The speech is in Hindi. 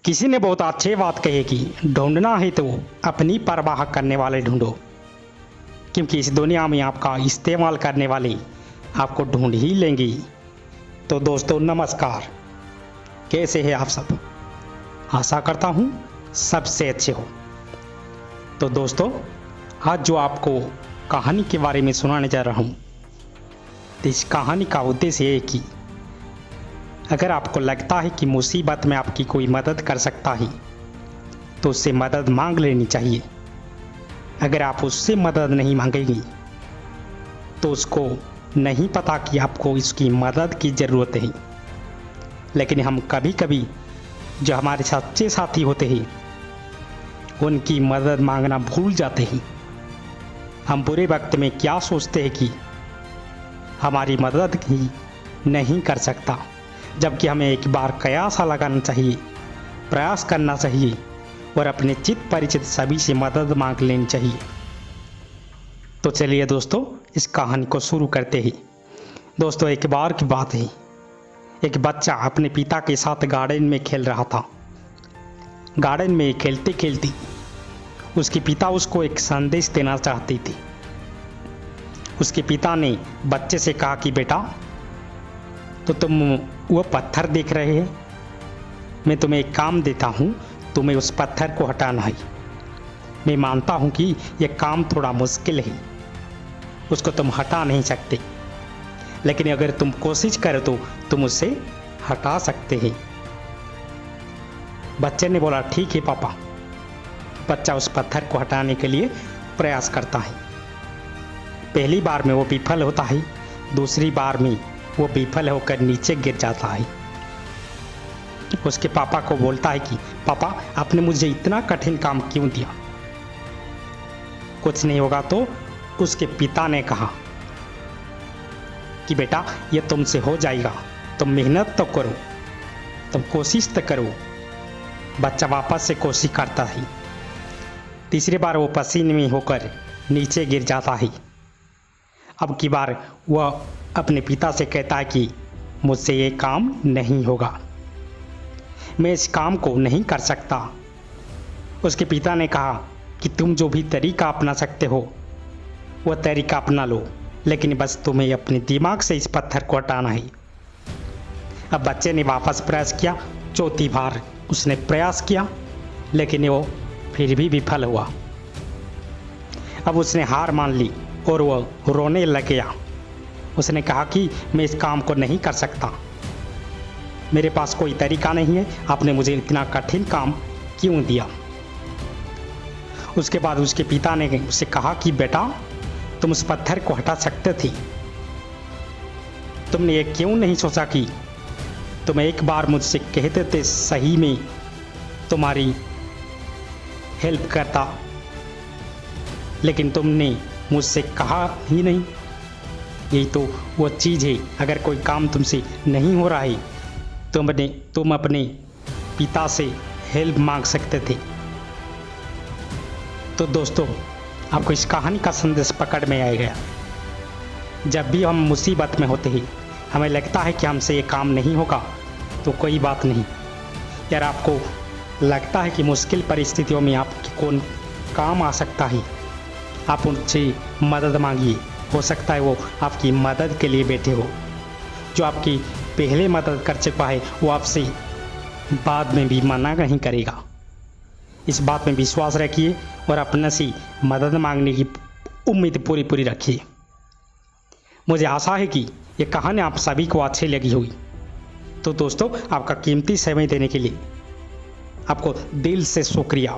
किसी ने बहुत अच्छी बात कही कि ढूंढना है तो अपनी परवाह करने वाले ढूंढो, क्योंकि इस दुनिया में आपका इस्तेमाल करने वाले आपको ढूंढ ही लेंगे। तो दोस्तों नमस्कार, कैसे हैं आप सब? आशा करता हूँ सबसे अच्छे हो। तो दोस्तों आज जो आपको कहानी के बारे में सुनाने जा रहा हूँ, तो इस कहानी का उद्देश्य ये है कि अगर आपको लगता है कि मुसीबत में आपकी कोई मदद कर सकता है तो उससे मदद मांग लेनी चाहिए। अगर आप उससे मदद नहीं मांगेंगी तो उसको नहीं पता कि आपको इसकी मदद की ज़रूरत है। लेकिन हम कभी कभी जो हमारे सच्चे साथी होते हैं उनकी मदद मांगना भूल जाते हैं। हम बुरे वक्त में क्या सोचते हैं कि हमारी मदद ही नहीं कर सकता, जबकि हमें एक बार कयास लगाना चाहिए, प्रयास करना चाहिए और अपने चित परिचित सभी से मदद मांग लेनी चाहिए। तो चलिए दोस्तों इस कहानी को शुरू करते हैं। दोस्तों एक बार की बात है, एक बच्चा अपने पिता के साथ गार्डन में खेल रहा था। गार्डन में खेलते खेलते उसके पिता उसको एक संदेश देना चाहते थे। उसके पिता ने बच्चे से कहा कि बेटा, तो तुम वो पत्थर देख रहे हैं, मैं तुम्हें एक काम देता हूँ, तुम्हें उस पत्थर को हटाना है। मैं मानता हूँ कि यह काम थोड़ा मुश्किल है, उसको तुम हटा नहीं सकते, लेकिन अगर तुम कोशिश करो तो तुम उसे हटा सकते हैं। बच्चे ने बोला ठीक है पापा। बच्चा उस पत्थर को हटाने के लिए प्रयास करता है। पहली बार में वो विफल होता है, दूसरी बार में वो विफल होकर नीचे गिर जाता है। उसके पापा को बोलता है कि पापा आपने मुझे इतना कठिन काम क्यों दिया? कुछ नहीं होगा। तो उसके पिता ने कहा कि बेटा ये तुमसे हो जाएगा, तुम मेहनत तो करो, तुम कोशिश तो करो। बच्चा वापस से कोशिश करता है। तीसरी बार वो पसीने में होकर नीचे गिर जाता है। अब की बार वह अपने पिता से कहता है कि मुझसे ये काम नहीं होगा, मैं इस काम को नहीं कर सकता। उसके पिता ने कहा कि तुम जो भी तरीका अपना सकते हो वह तरीका अपना लो, लेकिन बस तुम्हें अपने दिमाग से इस पत्थर को हटाना है। अब बच्चे ने वापस प्रयास किया। चौथी बार उसने प्रयास किया, लेकिन वो फिर भी विफल हुआ। अब उसने हार मान ली और वह रोने लग गया। उसने कहा कि मैं इस काम को नहीं कर सकता, मेरे पास कोई तरीका नहीं है, आपने मुझे इतना कठिन काम क्यों दिया? उसके बाद उसके पिता ने उसे कहा कि बेटा तुम उस पत्थर को हटा सकते थे, तुमने ये क्यों नहीं सोचा कि तुम एक बार मुझसे कहते थे, सही में तुम्हारी हेल्प करता, लेकिन तुमने मुझसे कहा ही नहीं। यही तो वो चीज़ है, अगर कोई काम तुमसे नहीं हो रहा है तुम अपने पिता से हेल्प मांग सकते थे। तो दोस्तों आपको इस कहानी का संदेश पकड़ में आ गया। जब भी हम मुसीबत में होते हैं, हमें लगता है कि हमसे ये काम नहीं होगा, तो कोई बात नहीं। यार आपको लगता है कि मुश्किल परिस्थितियों में आपके कौन काम आ सकता है, आप उनसे मदद मांगिए। हो सकता है वो आपकी मदद के लिए बैठे हो। जो आपकी पहले मदद कर चुका है वो आपसे बाद में भी मना नहीं करेगा। इस बात में विश्वास रखिए और अपने से मदद मांगने की उम्मीद पूरी पूरी रखिए। मुझे आशा है कि ये कहानी आप सभी को अच्छी लगी होगी। तो दोस्तों आपका कीमती समय देने के लिए आपको दिल से शुक्रिया।